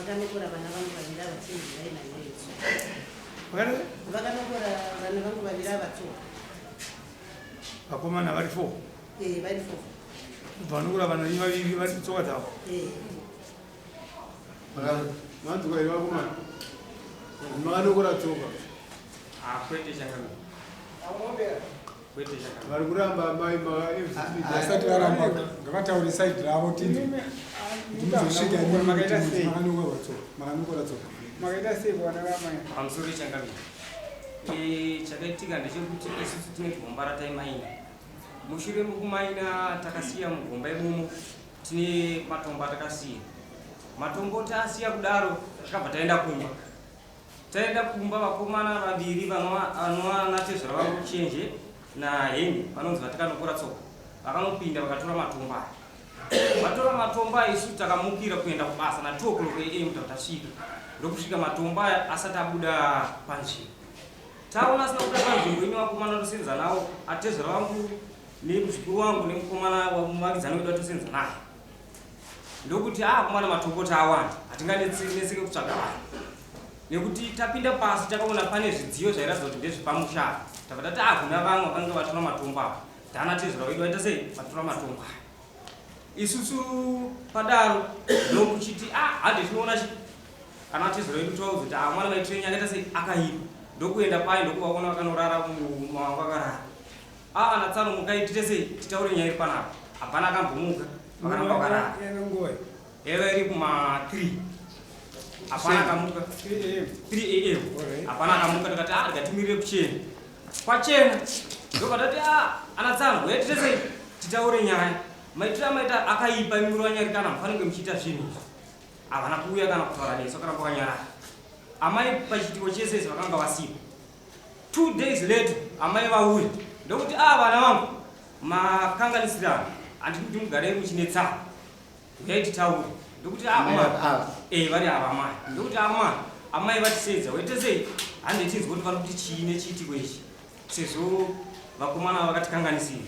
Akanokora vana vangu vavira vatsinzi vaina yesu. Akanokora vana vangu vavira vatsoka. Vakomana vari 4. Vari 4. Vanokora vana vaviri vari tsoka dzavo. Mantu kwa iwa kuma. Makanokora tsoka. Kwete chakana. Kwete chakana. Vari kuramba mai asati varamba ngavataure side ravo tindi ndimuzosvika makaita sei makanokora tsoka makaita sei vana vamai Pamusoro chakana. Chakaitika ndechekuti isusu tine gomba rataimaina. Mushure mokumaina takasiya mugomba imomo tine matombo atakasiya. Matombo tasiya kudaro takabva taenda kumba. Taenda kumba vakomana vaviri vanova natezvara vangu kuchenje nahengi vanonzi vatakanokora tsoka. Vakanopinda vakatora matombo aya. Vatora matombo aya isu takamukira kuenda kubasa na 2 o'clock AM tasvika. Ndokusvika matombo aya asati abuda panzvimbo. Taona asina kubuda panzvimbo ino vakomana ndosenza nawo atezvara vangu nemuzukuru wangu nemukomana wamuvakidzana wedu watosenza naye. Ndokuti kumwana matombo taawanda hatinganetseke kutsvaga vanhu. Nekuti tapinda pasi takaona pane zvidziyo zvairatidza kuti ndezvepamusha. Tabva tati kuna vamwe vakanga vatora matombo ava. Tana tezvara wedu waita sei vatora matombo aya. Isusu padaro ndokuchiti hande tinoona kana tezvara wedu tauza kuti mwana waitirenya akaita sei akaipa. Ndokuenda pai ndokuvaona vakanorara mumango akarara. Ana Tsano mukaitire sei titaure nyaya iri panapa. Hapana akambomuka vakaramba vakarara. Eva iri kuma 3. Hapana akamuka 3 AM. Hapana akamuka takati tikatimirire kuchena. Kwachena ndokatati ana Tsano yaitire sei titaure nyaya. Maitira maita akaipa imiro wanyari kana mufanenge muchiita zvinhu. Havana kuuya kana kutaura nesu akaramba vakanyarara. Amai pachitiko chese vakanga vasipa. 2 days later amai vauya. Ndokuti vana vangu makanganisirano handiti kuti mugare muchine Tsano. Yaiti tauri. Ndokuti vari ava amai. Ndokuti amai vatisedza waita sei hande tinzwa kuti vari kuti chiine chiitiko ichi. Sezvo vakomana vakatikanganisira.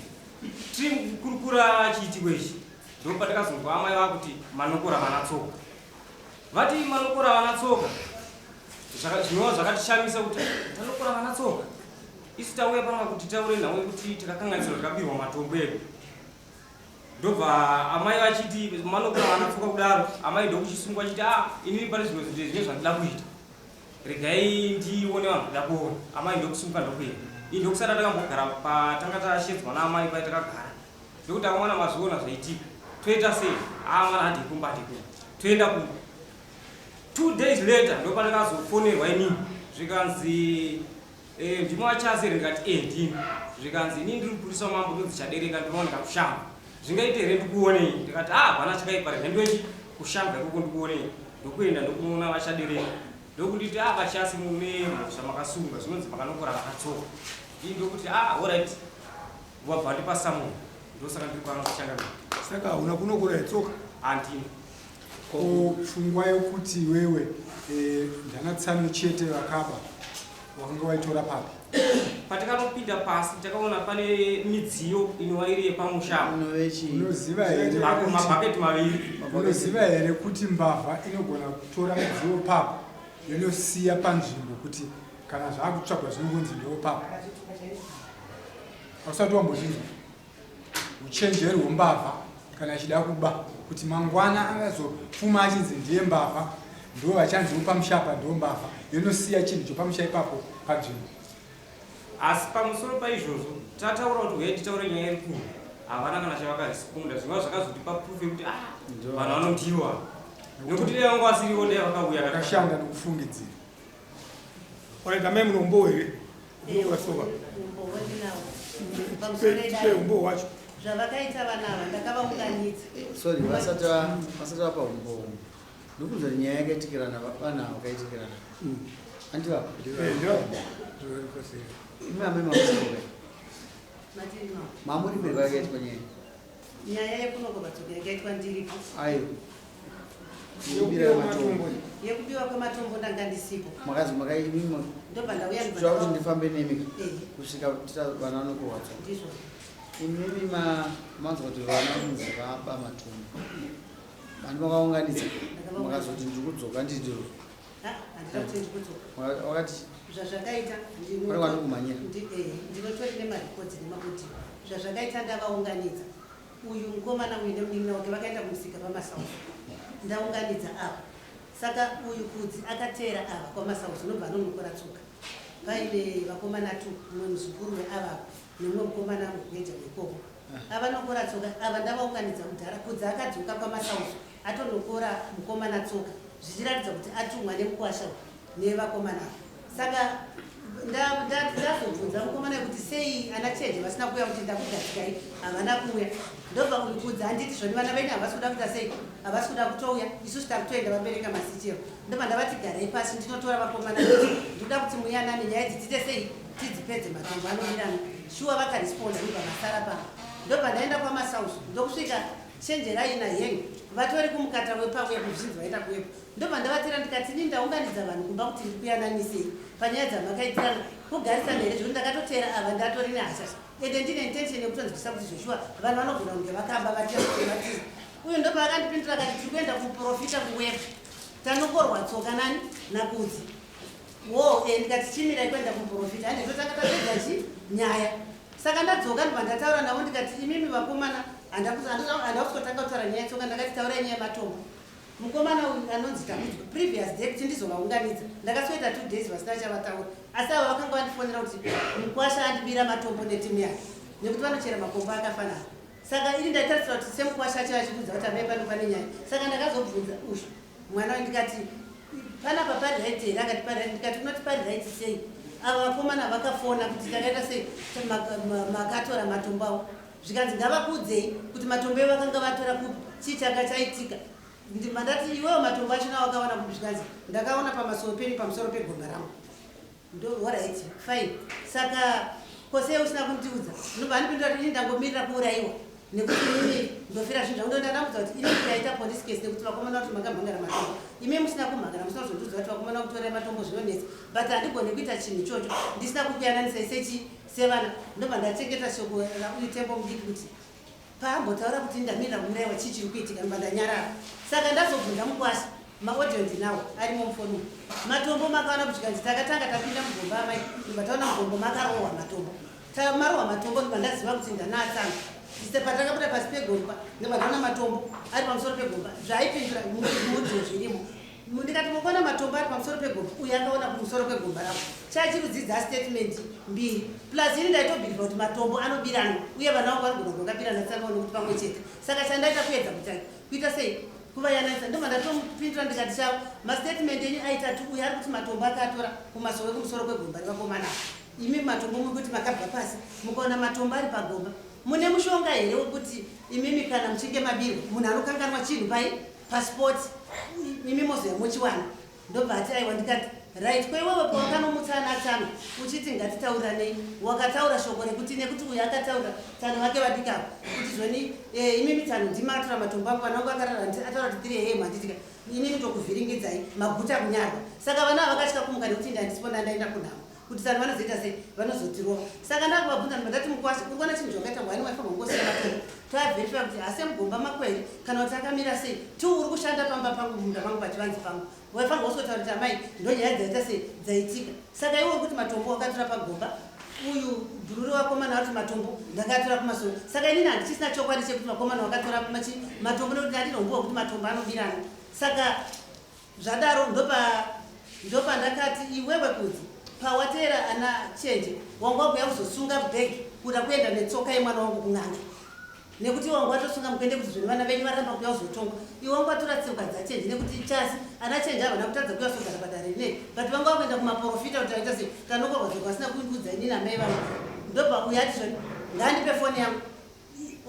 Tiri kukurukura chiitiko ichi. Ndopatakazonzwa amai vakuti manokora vana tsoka. Vati manokora vana tsoka. Zvinova zvakatishamisa kuti tanokora vana tsoka. Isu tauya panga kuti taure nawe kuti takakanganisirwa tikabirwa matombo edu. Ndobva amai vachiti manokora vana tsoka kudaro. Amai ndokuchisungwa chiti inini pane zvimwe zvandida kuita. Regai ndione vanhu kuda kuona. Amai ndokusunga ndokuenda. Ini ndokusara takambogara patanga tashedzwa naamai paitakagara. Ndokuti amwana mazviona zvaitika. Toita sei? Mwana handi kumba ndikumba. Toenda kumba. 2 days later ndopatakazofonerwa inini zvikanzi ndimwachazere ndikati ndini zvikanzi inini ndiri kupurisa mambo ndodzichadereka ndinooneka kushamba zvingaite here ndikuonei ndikati Vana chakaipa rendochi kushamba ikoko ndikuonei ndokuenda ndokunoona vachadereka ndokunditi vachasi mune zvamakasunga zvinonzi makanokora vakatsoka ini ndokuti alright wabva ndipasamunhu ndosaka ndiri kuana kuchanga saka hauna kunokora yatsoka handini pfungwa yokuti wewe ndana Tsano chete vakaba wakanga waitora papi? Patikanopinda pasi takaona pane midziyo inova iri yepamusha. Mabhaketi maviri. Unoziva here kuti mbavha inogona kutora midziyo papo yonosiya panzvimbo kuti kana zvaakutsvagwa zvinongonzi ndo papo? Hausati wambozvinzwa uchenjeri hwembavha kana achida kuba kuti mangwana angazopfuma achinzi ndiye mbavha ndo vachanziwo pamushapa ndo mbavha yonosiya chinhu chopamusha ipapo panzvimbo. Asi pamusoro paizvozvo tataura kuti uyai titaure nyaya iri kuru havana kana chavakazikunda zvinova zvakazotipa proof yekuti vanhu vanondiwa nekuti dai vanga vasiriwo dai vakauya kakashanda nokufungidzira. Wanaita mai munombo here unokurasoka umbo wacho zvavakaita vana ava ndakavaunganidza. Sorry, vasati vapa umbo ndokunzwa nyaya yakaitikirana vana vakaitikirana andiva imame mamusikoka mamuri mberi kwakaitikwa nyaya yekunokora tsoka yakaitwa ndiripo. Ayo yekubiwa kwematombo ndanga ndisipo. Makazi makaimimo ndobva ndauya kuti ndifambe nemi kusvika vana vanokora tsoka. ndizvo imimi manzwa kuti vana vanonzi vaba matombo vanhu vakaunganidza makazoti ndiri kudzoka ndidiro handida kuti ndiri kudzoka wakati zvazvakaita vari kwani kumhanyira ndinotorine marikodzi nemakuti zvazvakaita ndavaunganidza uyu mukomana uyu nemunin'ina wake vakaenda kumusika pamasauzi ndaunganidza ava saka uyu kudzi akateera ava kwamasauzi unobva anomukora Tsoka paine vakomana 2 mumwe muzukuru weavavo nemumwe mukomana mugweja wekoko avanokora Tsoka ava ndavaunganidza kudhara kudzi akadzoka kwamasauzi atonokora mukomana Tsoka zvichiratidza kuti atumwa nemukwasha nevakomana saka ndazobvunza mukomana kuti sei ana cheje vasina kuuya kuti ndakugadzikai havana kuuya ndobva uyu kudzi handiti zvoni vana venyu havasi kuda kuita sei havasi kuda kutouya isusu takutoenda vabereka masichero ndobva ndavati garai pasi ndinotora vakomana kuti ndikuda kuti muyanane nyaya idzi dziite sei tidzipedze matombo anomirana shuwa vakaresponda ndobva vasara pano ndobva ndaenda kwamasauzi ndokusvika chenjerai nahenyu vatori kumukata wepawepo zvizhinji vaita kuwepo ndobva ndavatira ndikati ini ndaunganidza vanhu kumba kuti ndiri kuyananisei panyaya dzamakaitirana kugarisana here zvekuti ndakatotera ava ndatori nehashasha ende ndine intention yekutonzwisa kuti zveshuwa vanhu vanogona kunge vakamba vatiavatiza uyu ndobva akandipindura akati tiri kuenda kuprofita kuwepo tanokorwa Tsoka nani nakudzi wo ndikati chimirai kuenda kuprofita handi totanga tapedza chi nyaya saka ndadzoka ndobva ndataura navo ndikati imimi vakomana handakuzotanga kutaura nyaya Tsoka ndakati taurai nyaya yematombo mukomana uyu anonzi Tamudzwa previous day kuti ndizovaunganidza ndakasoita 2 days vasina chavataura asi ava vakanga vandifonera kuti Mukwasha andibira matombo netimu yake nekuti vanochera makombo akafanana saka iri ndaitarisira kuti semukwasha achiva achibudza kuti amai pano pane nyaya saka ndakazobvunza ushu mwana we ndikati panapa pari right here akati pari right ndikati unoti pari right sei ava vakomana vakafona kuti takaita sei makatora matombo avo zvikanzi ngavakudzei kuti matombo evo vakanga vatora kupi chii changa chaitika mandati iwewo matombo achona wakaona kupi zvikanzi ndakaona pamasoro penyu pamusoro pegomba rangu ndo alright fine saka kosei usina kundiudza ndobva ndipindura kuti ini ndangomirira kuurayiwa nekuti ini ndofira zvinhu zvangu ndandamudza kuti ini ndaita police case nekuti vakomana kuti makamhangara matombo imi musina kumhangara musina kuzondiudza kuti vakomana kutora matombo zvinonetsa but handigoni kuita chinhu ichocho ndisina kukuyananisai sechi sevana ndobva ndachengeta shoko rauyu tembo mudiki kuti paambotaura kuti ndamirira kuurayiwa chii chiri kuitika ndobva ndanyarara saka ndazobvunza Mukwasha maaudio ndinawo arimo mufoni matombo makaona kusvikanzi takatanga tapinda mugomba amai ndobva taona mugombo makarohwa matombo tamarohwa matombo ndobva ndaziva kuti ndanatsanga ise patakabuda pasi pegomba ndobva ndaona matombo ari pamusoro pegomba zvaaipindura mudio zvirimo ndikati mukaona matombo ari pamusoro pegomba uyu akaona kumusoro kwegomba ravo chachikudzidza statement 2 plus ini ndaitobhirwa kuti matombo anobiranwa uye vana vangu vari gona vakabirana tsanaone kuti pamwe chete saka chandaita kuedza kutanga kuita sei kuvayananisa ndobva ndatopindura ndikati chavo mastatement enyu aitatu uyu ari kuti matombo akatora kumasoro ekumusoro kwegomba revakomana imi matombo muri kuti makabva pasi mukaona matombo ari pagomba mune mushonga here wekuti imimi kana muchinge mabirwa munhu anokanganwa chinhu pai passport imi mozoya muchiwana ndobva ati aiwa ndikati right kwaiwewe pawakanomutsana Tsano uchiti ngatitauranei wakataura shoko rekuti nekuti uyu akataura Tsano vake vadikavo kuti zvoni imimi Tsano ndimatora matombo angu vanangu akarara ataura kuti 3 am handitika inini tokuvhiringidzai maguta kunyarwa saka vana vakatya kumuka nekuti ndandisiponda ndaenda kunhamo kuti Tsano vanozoita sei vanozotirova saka ndakuvabvunza ndati Mukwasha urikuona chinhu zvakaita wani waifanwa ngosiya matombo taverifya kuti hase mugomba makweri kana kuti akamira sei ti uri kushanda pamba pangu munda mangu pachivanzi pangu waifanwa usotaura kuti amai ndonyaya dzaita sei dzaitika saka iwe kuti matombo wakatora pagomba uyu dhururi wakomana wati matombo ndakatora kumasoro saka inini handichisina chokwadi chekuti vakomana wakatora matombo nekuti handinombowa kuti matombo anobirana saka zvadaro ndopa ndakati iwewe kudzi pawateera ana chenje wangu wakuya kuzosunga bhegi kuda kuenda netsoka yemwana wangu kun'anga nekuti wangu watosunga mukuende kuti zvino vana venyu varamba kuya kuzotonga iwe wangu watora tsoka dzachenje nekuti chasi ana chenje havana kutadza kuya kuzogara padare rinei but vanga vakuenda kumaprofita kuti aita sei tanokorwa zoka vasina kuikudza ini namai vangu ndobva uya ati zvoni ngaandipe foni yangu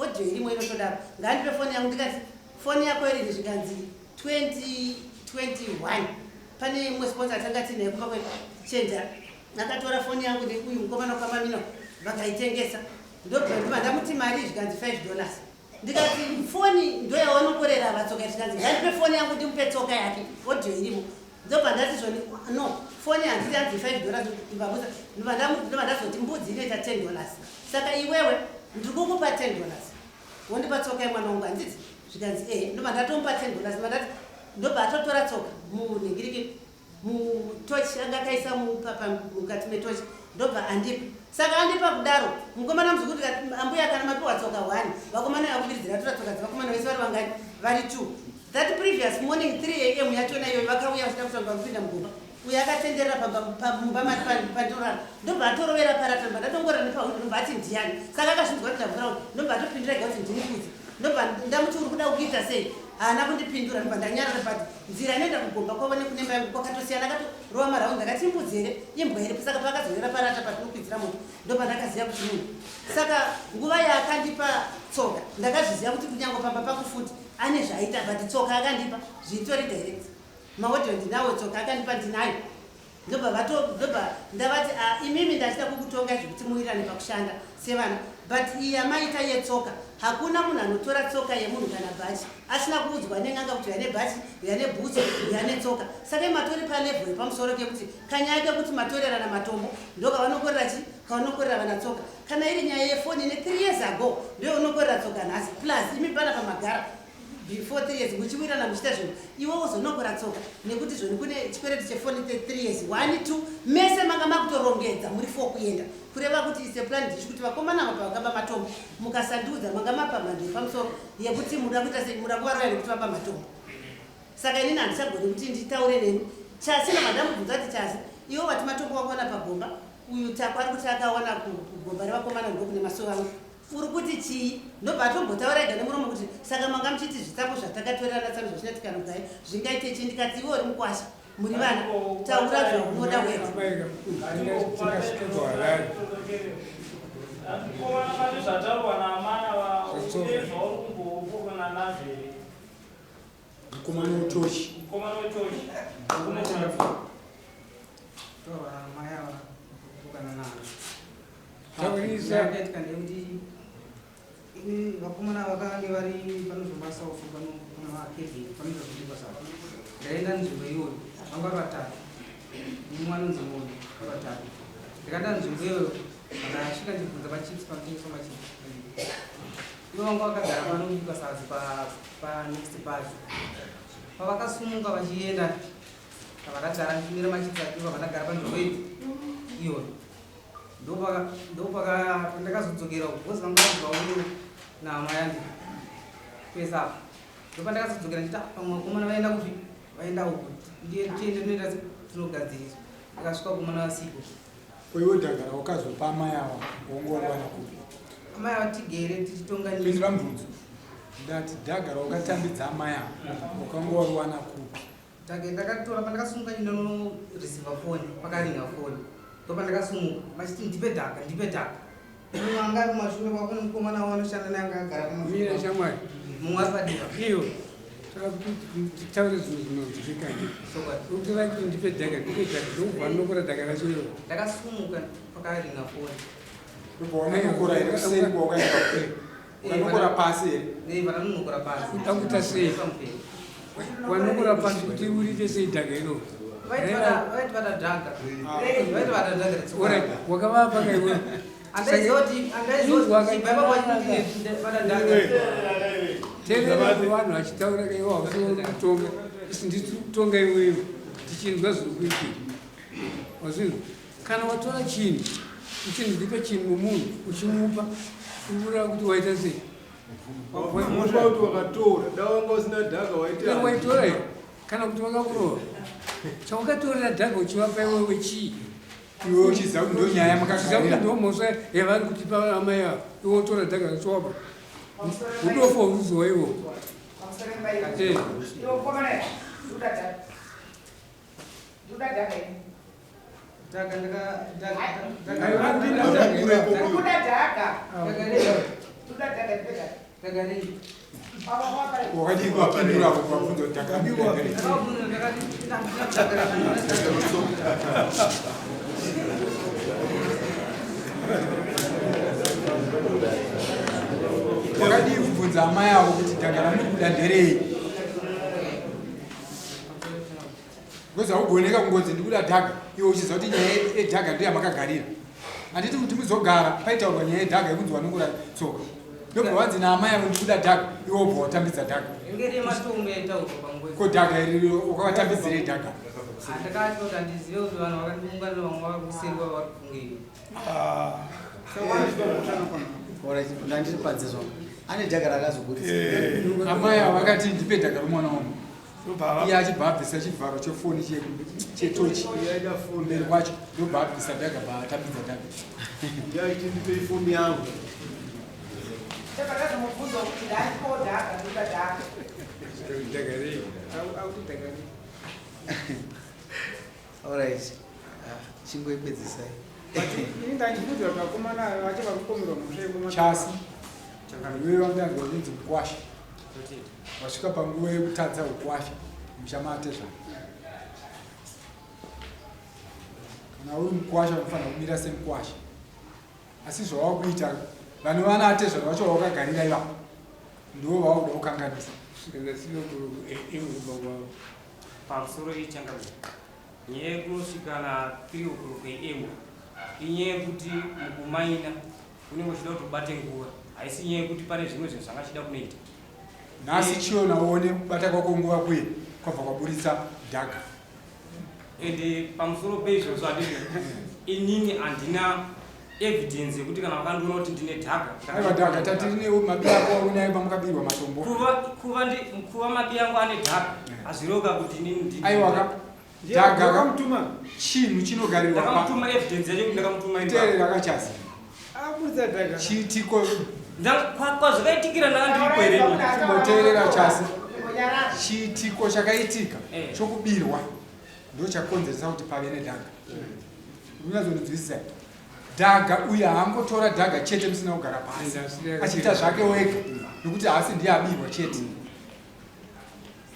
audio irimo inotodaro ngaandipe foni yangu ndikati foni yako irini zvikanzi 2021 pane mumwe sponsor atanga tinaye kumba kwechenja akatora foni yangu neuyu mukomana wakamamina vakaitengesa ndobva ndamuti mari zvikanzi $5 ndikati foni ndoyawanokorera vatsoka zvikanzi ngandipe foni yangu ndimupe tsoka yake audio irimo ndobva ndati zvoni no foni handiti hanzi $5 ndobva ndazoti mbudzi inoita $10 saka iwewe ndiri kukupa $10 wondipa tsoka yemwana wangu handiti zvikanzi ndobva ndatomupa $10 mandati ndobva atotora Tsoka munhingiriki mutochi anga akaisa mukati metochi ndobva andipa saka andipa kudaro mukomana muzukuru ambuya kana mapiwa Tsoka 1 vakomana vakuviridzira tora Tsoka dzavakomana vese vari vangani vari 2 that previous morning 3 AM yachona iyoyo vakauya vachida kutanga kupinda mugomba uyo akatenderera pamumba mati pandorara ndobva atorovera parata ndobva ndatongorera nepaundi ndobva ati ndiani saka akazvinzwa kuti ndavhuraudi ndobva atopindira kuti ndini kudzi ndobva ndamuti uri kuda kuita sei haana kundipindura ndobva ndanyarara pati nzira inoenda kugomba kwavo nekunemba yangu kwakatosiyana akatorova maraundi ndakati imbudzi here imbwa here saka pakazorera parata patinokwidзira moto ndobva ndakaziva kuti munhu saka nguva yaakandipa Tsoka ndakazviziva kuti kunyange pamba pakufuti ane zvaaita but Tsoka akandipa zvitori direct maodho ndinawo Tsoka akandipa ndinayo ndobva ndavati imimi ndachida kukutonga zvekuti muirane pakushanda sevana but iyi yamaita yeTsoka hakuna munhu anotora Tsoka yemunhu kana bhachi asina kuudzwa neng'anga kuti yane bhachi yane bhutsu yane Tsoka saka matori palevel yepamusoro kekuti kanyaya kekuti matorerana matombo ndokavanokorera chi kavanokorera vana Tsoka kana iri nyaya yefoni ne 3 years ago ndio unokorera Tsoka nhasi plus imi pana pamagara before 3 years muchiwirana muchita zvinhu iwe uzonokora Tsoka nekuti zvoni kune chikwereti chefoni 3 years 1 2 mese manga makutorongedza muri 4 kuenda kureva kuti ise plan ndichikuti vakomana vapa vakamba matombo mukasandudza manga mapa mhando yepamusoro yekuti muda kuita sei muda kuvarora nekuti vapa matombo saka inini handichagoni kuti nditaure neni chasi namadambudza ati chasi iwe vati matombo wakaona pagomba uyu tako ari kuti akaona kugomba revakomana ndokune masowa angu uri kuti chii ndobva atombotaura ega nemuromo kuti saka manga muchiti zvitapo zvatakatorerana Tsano zvachinatikana kudai zvingaite chii ndikati iwe uri Mukwasha muri vana taura zvaunoda wetu mukomana wetochi vakomana vakange vari panozombasaoso panoakevhini panoita zvokubasa ndaenda nzvimbo iyoyo vanga vari vatatu mumwe anonzi moni vari vatatu ndikanda nzvimbo iyoyo ndasvika ndibvunza machips panotengeswa machips ivo vanga vakagara panobikwa sadzi panext bus pavakasumuka vachienda vakagara ndimira machips akiva vandagara panzvimbo iyoyo ndopandakazodzokera bhozi vanga vabva nama yandi pesa ndopa ndakazodzokera nditi pamwe vakomana vaenda kupi vaenda uku tiende tinoenda tinogadziriswa ndikasvika vakomana vasiku kwaiwe dhagara wakazopa amai ava wongorwana kupi amai ava tigere tichitonganisa pindura mubvunzo ndati dhagara wakatambidza amai ava wakangorwana kupi ndakatora pandakasumuka ndinoreceiva foni pakaringa foni ndopa ndakasumuka machiti ndipe dhaka mumwe anga ari kumashure kwako nemukomana wanoshanda naye anga agara mira shamwari mumwe ari padiva iyo saka taure zvinhu zvinonzvikani kuti vati ndipe dhaka ndokubva ndinokora dhaka racho iyo ndakasumuka pakaringa foni pawanokora here kuseri kwawakaenda kure ukanokora pasi here vananonokora pasi utakuita sei wanokora pasi kuti urite sei dhaka iro vaitibata dhaga vaitibata dhaga wakavapa kaiwe teerera vanhu vachitaura kaiwe wakutonga isindikutonga iwewe tichinzwa zviri kuitika wazvinhu kana watora chinhu uchinhu ndipe chinhu mumunhu uchimupa urikuraa kuti waita sei kuti wakatora dawanga usina dhaga waitora here kana kuti vakakurova chawakatorera dhaga uchivapa iwewe chii iwe uchiziva kuti ndo nyaya makaziva ndo mhosva yavari kutipa amai avo iwe wotora dhaga rachowapa udofa uruziwa iwo wakati wapindura kubvunzo takabikwa wakadi kubvunza amai avo kuti dhagara muri kuda nderei kozi haugoneka kungodzi ndikuda dhaga iwe uchiziva kuti nyaya yedhaga ndiyo yamakagarira handiti kuti muzogara paitaurwa nyaya yedhaga yekunzi wanokura Tsoka ndobva wanzi naamai yavo ndikuda dhaga iwo bva watambidza dhaga ngeri matombo etaurwa panguva ko dhaga iri ukavatambidzirei dhaga ndakatoti handizive kuti vanhu vakandiunganira vamwe vakuseriwa vari kungei ndandiri padzizvo ane dhaga rakazogurisa amai avo vakati ndipe dhaga romwana wangu iye achibva abvisa chivharo chefoni chetochi mberi kwacho ndobva abvisa dhaga bva atambidza dhaga yaiti ndipe ifoni yangu alright chingoipedzisai ini ndandibvunza vakomana vachiva kupomerwa musve chasi iwe vandangonzi mukwasha wasvika panguva yekutadza ukwasha muchamate zvako kana uri mukwasha unofanira kumira semukwasha asi zvavakuita vanhu vanate zvaro vacho vaukagarira ivavo ndivo vauda kukanganisa pamusoro ichangabva nyaya yekunosvikana 3 o'clock AM inyaya yekuti mukumaina unenge uchida kuti ubate nguva haisi nyaya yekuti pane zvimwe zvinhu zvangachida kunoita nhasi chiona uone kubata kwako nguva kuye kwabva kwaburitsa dhaga ende pamusoro peizvozvo handizvo inini handina evidence yekuti kana vakandiona kuti ndine dhaga aiwa dhaga tatirine mabi ako aunaye pamukabirwa matombo kuva mabi angu ane dhaga hazviroka kuti inini aiwaka dhaga chinhu chinogarirwa ndakamutuma evidence yacho kuti ndakamutuma terera kachasi aburitsa dhaga chiitiko kwazvakaitikira ndakandirikwereniboterera chasi chiitiko chakaitika chokubirwa ndo chakonzeresa kuti pave nedhaga unazonzwisisa dhaga uye haangotora dhaga chete musina kugara pasi achiita zvake wega nekuti haasi ndiye abirwa chete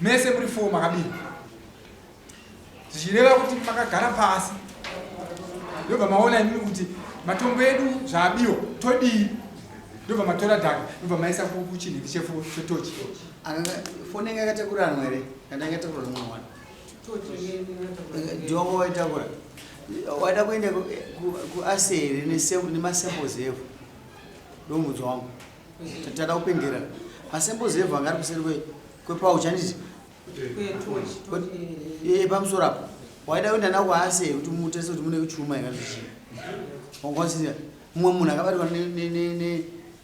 mese muri 4 makabirwa zvichireva kuti makagara pasi ndobva maona imini kuti matombo edu zvaabiwa todii ndobva matora dhaga ndobva maisa kuchinhiri chetochi foni yanga yakatekurwa here kana yakatekurwa nomwe mwana ndiwangu waitakura waida kuenda kuaseri nemasamples evu ndomudzo wangu tada kupengera masamples evu anga ari kuseri kwepauch anditi pamusoro apo waida kuenda nawo kuaseri kuti mutese kuti mune kuchuma ingazvichii wangwasira mumwe munhu akabatwa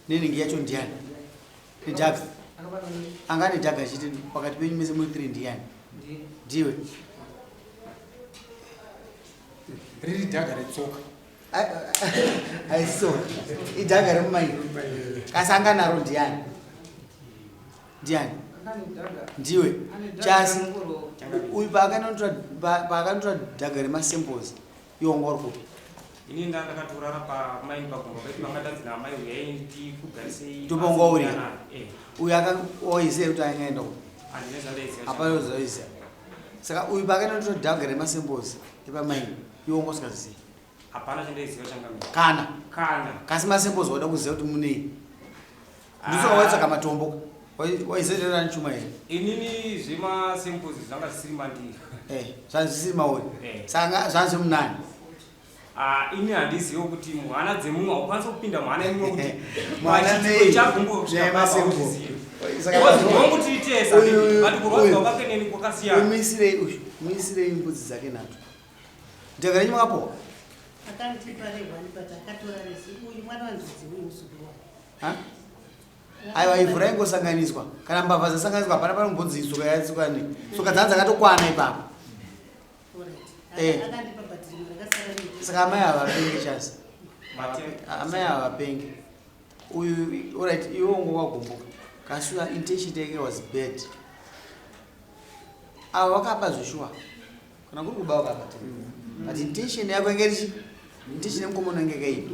nenenge yacho ndiani nedhaga anga ane dhaga achiti pakati penyu mese muri 3 ndiani ndiwe riri dhaga retsoka aitsoka idhaga remumaini kasi anga naro ndiani ndiani ndiwe chasi uyu paakanotora dhaga remasamples iwongorikupi ini ndakatorara pamaini pagomba paitu vangatadzina amai uyaindi kugarisei topangaurira uyu akaoizei kuti aingaenda ku handinezandaizia saka uyu paakanotora dhaga remasamples epamaini iwongosingazizii hapana chandaiziva changamira kana kasi masamples wada kuziva kuti munei ndisoka waitsvaka matombo waizerera nechuma here inini zvemasamples zvanga zvisiri mandiri zvanzi zvisiri mauri saka zvanzi munani ini handizivo kuti muhana dzemumwe haukwanisa kupinda muhana imwe kuti mwana chagumbokuti itesa but kurwadza kwakapeneni kwakasiyana muisirei mbudzi dzake nato dhaga renyu makapowa akandiparehwani but akatora resi uyu mwana wanzodzi uyu musukuru aiwa ivhu raingosanganiswa kana mbavha dzasanganiswa hapana pano mbudzi tsoka yatsukani tsoka dzanzi akatokwana ipapo saka amai havapenge chasi amai havapenge uyu oright iwe ungo wagumbuka kasi intention yake was bad ava vakapa zveshuwa kana kuri kuba vakapata but intention yako inge richi intention yemukomona inge kaipa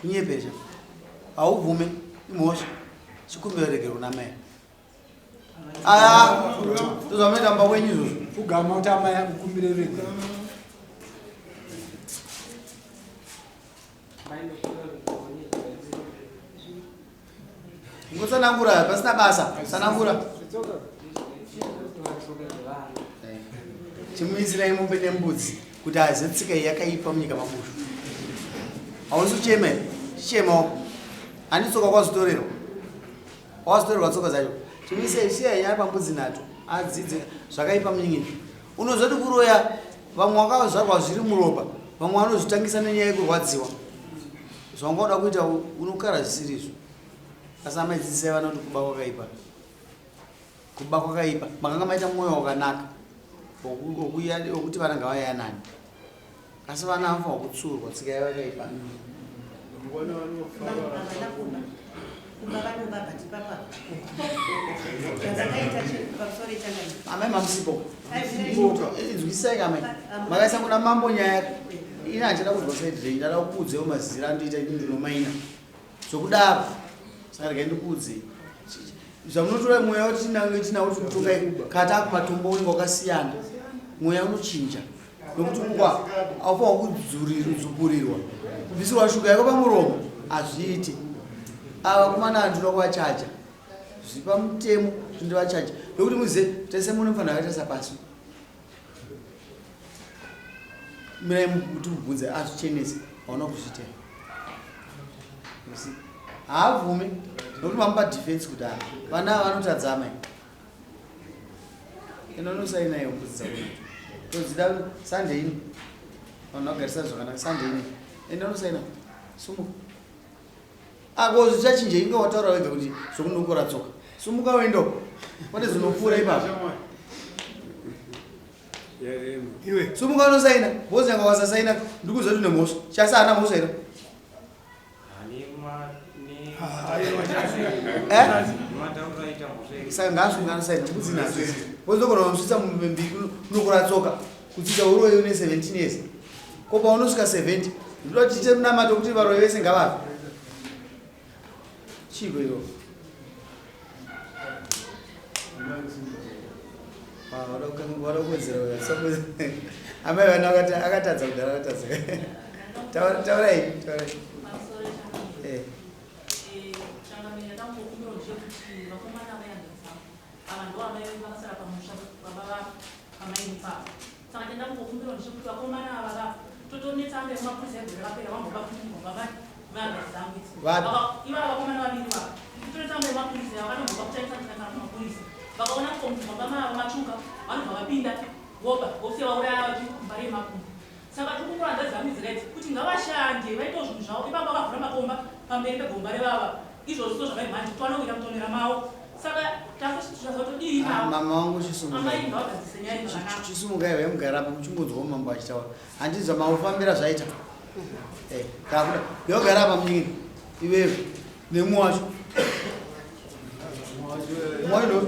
kunyeperesha haubvume imhosva chikumbiro regerwa namai tozvamnoita mba wenyu izvozvo kugama kuti amai akukumbire rege ngotsanangura pasina basa tsanangura chimuisirai mombe nembudzi kuti azive tsika yakaipa munyika mabushu haunisi ucheme chemo ani Tsoka kwazitorerwa wazitorerwa tsoka dzacho timise siya nyaya pambudzi nato adzidze zvakaipa mnyingini unozoti kuroya vamwe vakazvarwa zviri muropa vamwe vanozvitangisa nenyaya yekurwadziwa zvangoda kuita unokara zvisiri asi amaidzidzisai vana kuti kuba kwakaipa makanga maita mwoyo wakanaka wokuti vana ngavaya nani asi vana vanofanwa kutsurwa tsika yavo yakaipa amai mamusipo inzwisisai amai makaisa kuna mambo nyaya ina hachada kuzwa saidrei ndada kukudzewo mazizira andoita ini ndinomaina zvokudaro saka regai ndikudze zvamunotora mweya wati tinawo tikutoka kati akumatombo unenge wakasiyana mweya unochinja nokuti mukwa aufanwa kudzupurirwa kubvisirwa shuga yako pamuromo hazviiti ava kumana andinoda kuvachaja zvipa mutemo zvindovachaja nokuti muzive tese munofanira akatarisa pasi mirai kuti mubvunze azvichenese hauna kuzvitema haabvume nokuti mamupa defense kudaro vana vanotadza amai inonosainayo mbudzi dzakunato todzida sande ini vanhu vagarisa zvakanaka sande ini inonosaina sumuka ako zvichachinja inge wataura wega kuti zvokunokora Tsoka sumuka wendo pane zvinopfuura ipapo sumuka unosaina bhozi yanga wasasaina ndikuziva kuti une mhosva chasi haana mhosva here saka ngaasunganosaina mbudzi nazo bozogona vamusvitsa mbiri kunokora Tsoka kudzidza uroyi une 17 years ko paunosvika 70 ndoda tiite munamato kuti varoyi vese ngavafe chiko iyo wada kuwedzera amai vana akatadza kudara akatadza taurai vakaona mabama machuka vanhu vakapinda voba vose vauraya mbari makumbo saka tikukuranda dzamidziraidzi kuti ngavashande vaite zvinhu zvavo ipapa vakavhura makomba pamberi pegomba revava izvozvo so zvavaimhanje kuti vanokuita mutonera mavo saka tazotodii navo mama wangu amai ngavagadzise nyaya zvakanaka chisumukai vaimugarapo muchimbonzwa mambo achitaura handizva maufambira zvaita kakuda yogara apa mnyini iwewe nemuwacho mwaino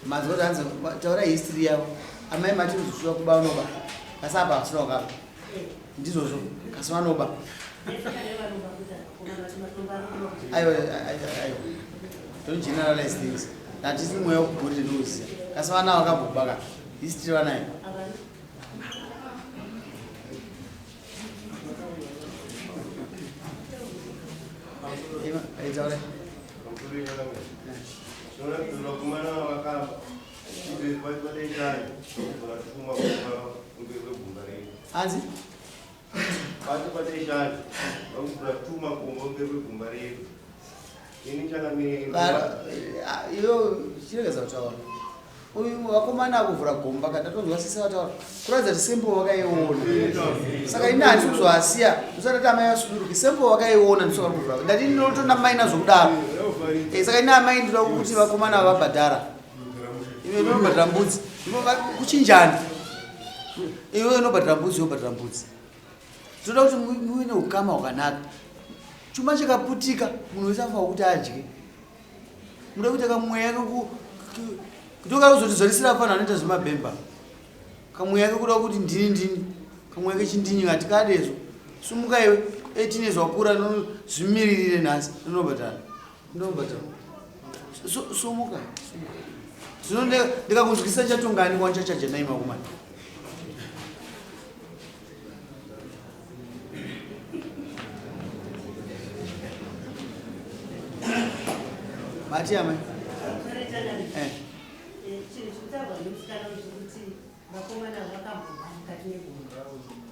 mazoti hanzi taura history yavo amai mati kuzosvika kuba vanoba kasi apa vasina wakaba ndizvozvo kasi vanoba aiwa don't generalize things hatisi mweya wekuguri ndinoziva kasi vana vakambobaka history vanayo aitaura hanzi iyo chiregeza kutaura uyu vakomana akuvhura gomba kana tonzwa sisa vataura kuratidza kuti sempo vakaiona saka ini handisi kuzoasiya usati amai vasuduruki sempo vakaiona ndisoka kuvhura ndati ndinotona maina zvokudaro saka ini amai ndoda kuti vakomana vabhadhara iwe inobhadhara mbudzi kuchinjani iwe inobhadhara mbudzi yobhadhara mbudzi toda kuti muine ukama hwakanaka chuma chakaputika munhu wese afanwa kuti adye muda kuita kamweya kutoka kuzoti zorisira fana anoita zvemabhemba kamweya kekuda kuti ndini kamweya kechindinyi ngati kadezo sumuka iwe 18 years wakura zvimiririre nhasi ndinobhadhara sumuka zvino ndikakuzwisa chatongani kwanchachaja nai makumani mati amai vakomana vakambobva mukati megomba.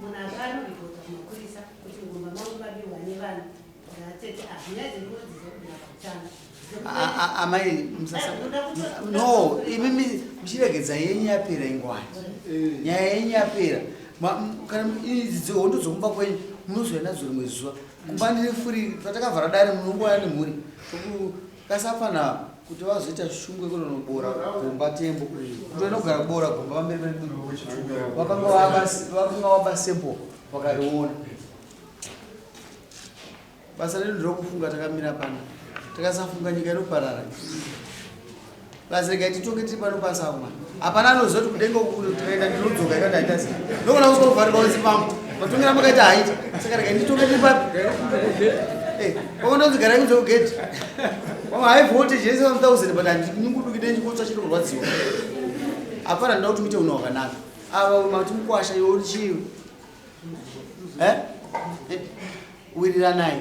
Munhu akanoripota kumakurisa kuti ngomba mangu vabiwa nevana ngatete nyaya dzekurodzisa kudira pautano. Amai no imimi muchiregedza yenyu yapera ingwani. Nyaya yenyu yapera. Kana idzi hondo dzokumba kwenyu munozoenda nadzo rimwe zuva. Kumba ndiri furi patakavhara dare munongoya nemhuri. Kasafana kuti vazoita shungwe kunonobora gomba tembo. Kuti vanogara kubora gomba pamberi pedu. Vakanga waba sempo vakariona. Basa redu ndokufunga takamira pano. Takasafunga nyika inoparara. Basa rikaiti tonge tiri pano pasakuma. Hapana anoziva kuti kudenga kuti tikaenda ndinodzoka ikadaita sei. Ndokona kusovharika wese pamwe. Matongera makaita haita. Saka rikaiti tonge tiri papi. Wakona kuti garai kunze kugeti. Wama high voltage yese 1000 but ndiningudukide chikotsa chiri kurwadziwa. Hapana ndoda kuti muite unhu wakanaka. Ava mati mukwasha iwo chiyo. Wiriranai.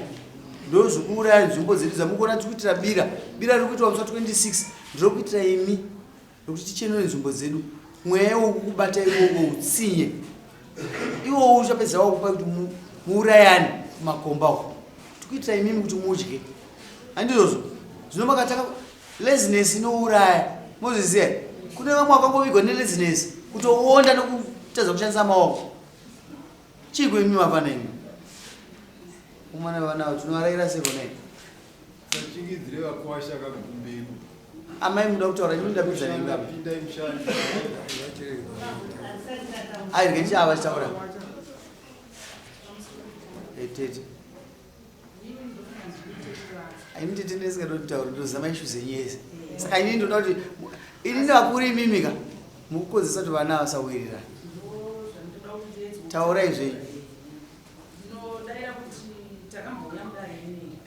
Ndozvikuuraya nzvimbo dzedu dzamukuona tikuitira bira riri kuitwa musi 26 ndinokuitira imi nokuti tichenore nzvimbo dzedu mweya wokubata iwowo utsinye iwowo uchapedza wakupa kuti muurayani kumakomba uko tikuitira imimi kuti mudye handizvozvo zvino makataka laziness inouraya mozviziva kune vamwe vakangobigwa nelaziness kutoonda nokutadza kushandisa maoko chigwe imi mafana imi umana vana tunovarayira sekonai Sachigidzire vakwasha kagumbeni. Amai muda kutaura nyinyi ndapedza nenga. Pinda imshani. Ai ngechiava chitaura. Etete. Ai mtete ndisingatotaura ndozama issues zenyezi. Saka inini ndoda kuti ini ndakuri mimika mukukozesa kuti vana vasawirira. Taura izvi. Takamboya mudare ini.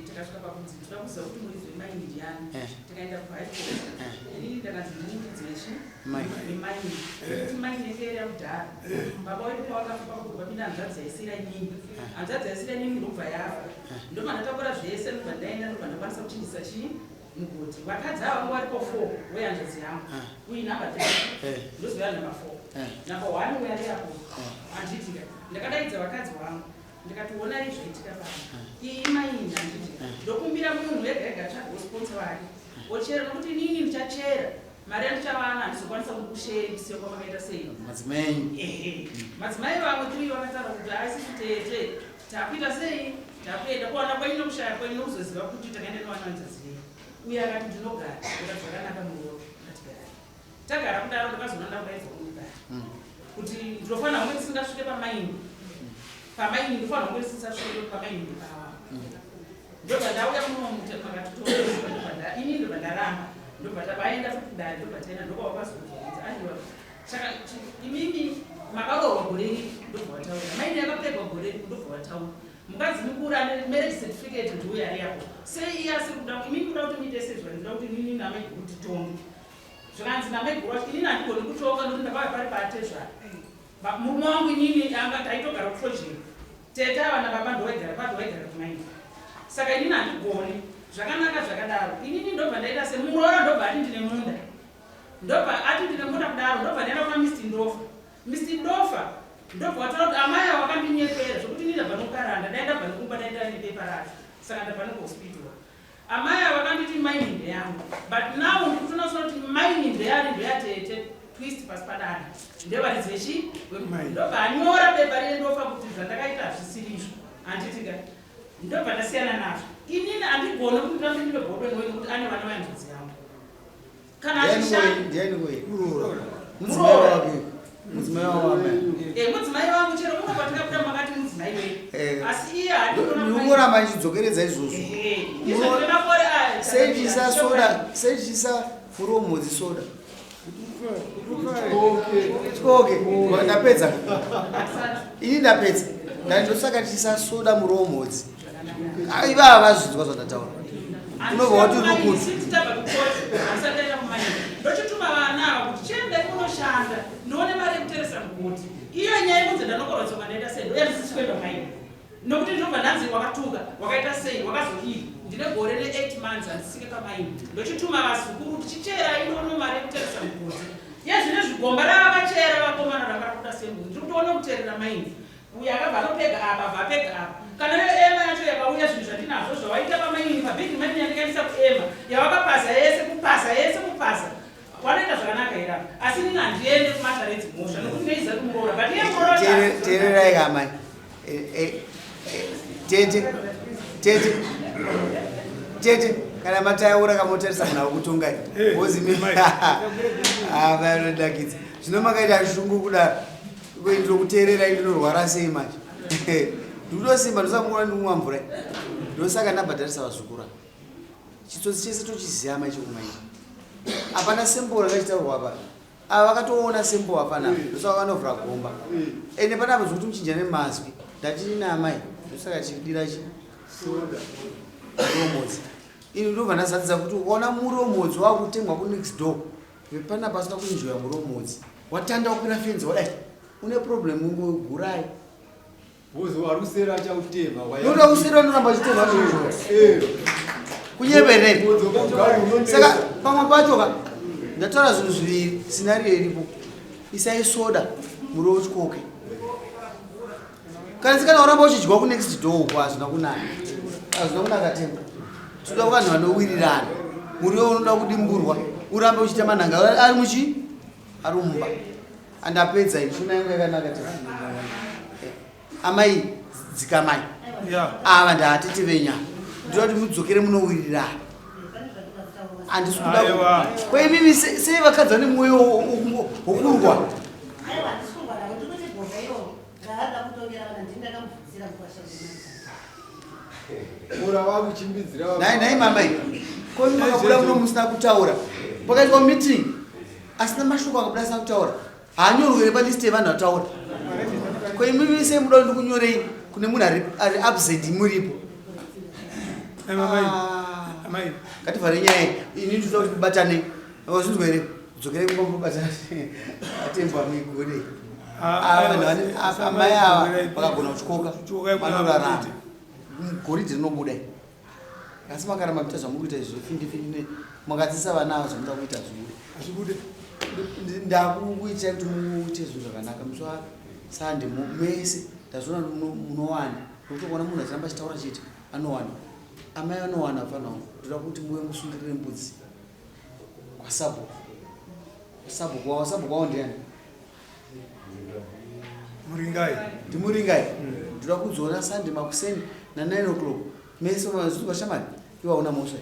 Takasvika pakunzi toda kuziva kuti muri zvemaini ndiani. Takaenda kuhaiko. Ini ndakanzi ndinimudzeshi. Maini. Kuti maini yake yakudhara. Baba wedu pawakafa pakugopinda hanzvadzi yaisira inini. Hanzvadzi yaisira inini ndobva yafa. Ndobva ndatakura zvese ndobva ndaenda ndobva ndakwanisa kuchindisa chii mugoti. Vakadzi ava vangu varipo 4 wehanzvadzi yangu. Uyu namba 3. Ndoziva namba 4. Namba 1 weyari yapo. Anditika. Ndakadaidza vakadzi vangu. Ndikationa izvoitika pano iyi maina nditi ndokumbira munhu wega ega tsvaga sponsor wake ochera nokuti inini ndichachera mari yandichawana handizokwanisa kukushandisa kwamakaita sei madzimai vamwe tiri vakataura kuti aisisi tete takuita sei takuenda kuwana kwenyu nokushaya kwenyu nokuzoziva kuti takaenda newana wanzazirei uye akati ndinogara akati zvakanaka muro ngatigara tagara kudaro ndikazona ndakudaidza kunogara kuti ndinofanira kunge ndisingasvike pamaini pamaini ndifana kuti sisasvike pamaini pawa ndobva ndauya muno makatotoa ini ndobva ndaramba ndobva tabaenda kudare ndobva taenda ndobva wakazobvunza aiwa saka imimi makarohwa gore ripi ndobva wataura maini yakapfekwa gore ripi ndobva wataura mukadzi mukuru ane marriage certificate ndiuya ari yapo sei iye asiri kuda imimi kuda kuti muite sezvo ndinoda kuti inini namaiguru kuti tonge zvakanzi namaiguru kuti inini handigoni kutonga nokuti ndakauya pari patezvara murume wangu inini anga taitogara kutojeni teta vana baba ndowaigara padowaigara kumaini saka inini handigoni zvakanaka zvakadaro inini ndobva ndaita semuroora ndobva ati ndine munda ndobva ati ndine munda kudaro ndobva ndaenda kuna Mr. Ndofa ndobva wataura kuti amai avo vakandinyepera zvokuti inini ndabva nokukaranda ndaenda bva nokumba ndaenda nepepa racho saka ndabva nokuhospital amai avo vakanditi maini ndeyangu but now ndikutonasoa kuti maini ndeyani ndeyatete twist pasi padana ndevarizeshi ndobva anyora pepa rendofa kuti zvandakaita zvisirizvo handitika ndobva ndasiyana nazvo inini handigoni kuti ndambindive godweni wenyu kuti ane vana vanjodzi yangu kana mudzimai wangu chero unobva takabuda makati mudzimai wenyu asi iye handingoramba ndichidzokeredza izvozvo seitisa furomhodzi soda tikoke ndapedza ini ndapedza ndandosaka tisasoda muromhodzi ivava vazvinzwa zvandataura unobva wati rukuti ndochituma vana ava kuti chiendai munoshanda ndione mari yekuteresa mugoti iyo nyaya inonzi ndanokora tsoka ndaita sei uye ndisisi kuenda maini nokuti ndinobva ndanzi wakatuka wakaita sei wakazoii ndine gore ne8 months handisike pamaini ndochituma vazukuru kuti chicherai inono mari yekuteresa mugoti yezvine zvigomba rava kuterera maini uya akabva anopega apa bva apega apa kana ema yacho yakauya zvinhu zvatinazvo zvawaita pamaini pabhigi maini yandikaisa kuema yawakapasa yese kupasa wanoita zvakanaka ira asi nini handiende kumataredzi mhosva nokuti ndeiziva kumuroora but iye muroora teererai kamai tete kana matayaura kamotarisa munhu akutongai ozimaavanodakidza zvino makaita shungu kudaro kuitira kuteerera indinorwara sei manje ndinosimba ndosamukura ndikumwa mvura ndosaka ndabhadharisa vazukura chitsotsi chese tochiziva maichokumaini hapana sembo rakachitaurwa apa ava vakatoona sembo hapana ndosaka vanovhura gomba ende panapa zvokuti muchinja nemazwi ndatini namai ndosaka chidira chi muromodzi ini ndobva ndazadzisa kuti ukaona muromodzi wakutengwa kunext door panapa pasina kuinjoya muromodzi watanda kupinda fenzi wadai une problem ungogurai arusera achautema noda kusera noramba achitema kunyeverei saka pamwe pachoka ndataura zvinhu zviviri sinario iripo isai soda muriwo chikoke kana sikana uramba uchidyiwa kunext door uko hazvina kunaka temba toda vanhu vanowirirana muriwo unoda kudimburwa urambe uchiita manhanga ari muchi ari mumba andapedza ini shuna yangu yakanaka temba amai dzikamai ava ndaatete venyama ndinoda kuti mudzokere munowirirana handisi kuda kwaimimi sei vakadza nemwoyo wokurwa nai mamai komi makabuda muno musina kutaura pakaitwa meeting asina mashoko akabuda asina kutaura haanyorwere palist yevanhu vataura kwaimimi sei muda ndi kunyorei kune munhu ari absent muripo ngativhare nyaya ini ndinoda kuti kubatane zvinzwa here dzokere kumba mubatana atembwa muigone amai ava vakagona kutyuka vanorarama goridhe rinobuda asi makaramba kuita zvamuri kuita izvo findifindi makadzisa vana ava zvamuda kuita zvibude ndakukuitai kuti muite zvinhu zvakanaka muswa sande mese ndazoona munowana nokuti kuona munhu achiramba achitaura chete anowana amai anowana panawo ndoda kuti muve musungirire mbudzi kwasabu kwawo ndiani muringai ndimuringai ndoda kuzoona sande makuseni na9 o'clock mese mazuva shamani iwa una mosha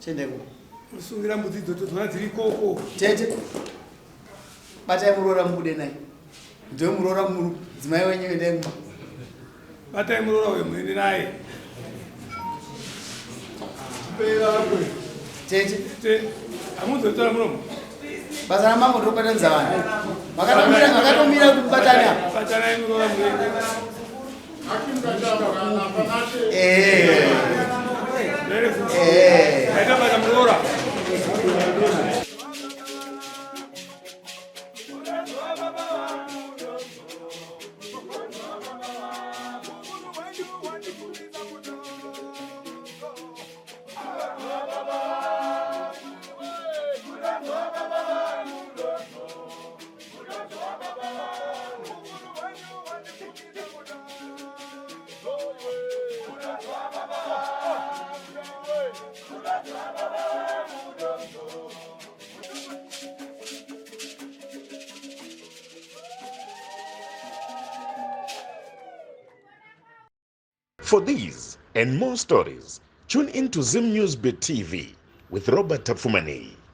chendeko usungira mbudzi dzoto dzona dziri koko tete batai muroora mubude nai ndo muroora mudzimai wenyu endemba batai muroora uyo muende naye tete hamuzotora muromo basa ramambo tobatanidza vanhu makatomira kuti mubatane apa batanai muroora muende aitobata muroora For these and more stories, tune in to Zim News Bit TV with Robert Tafumani.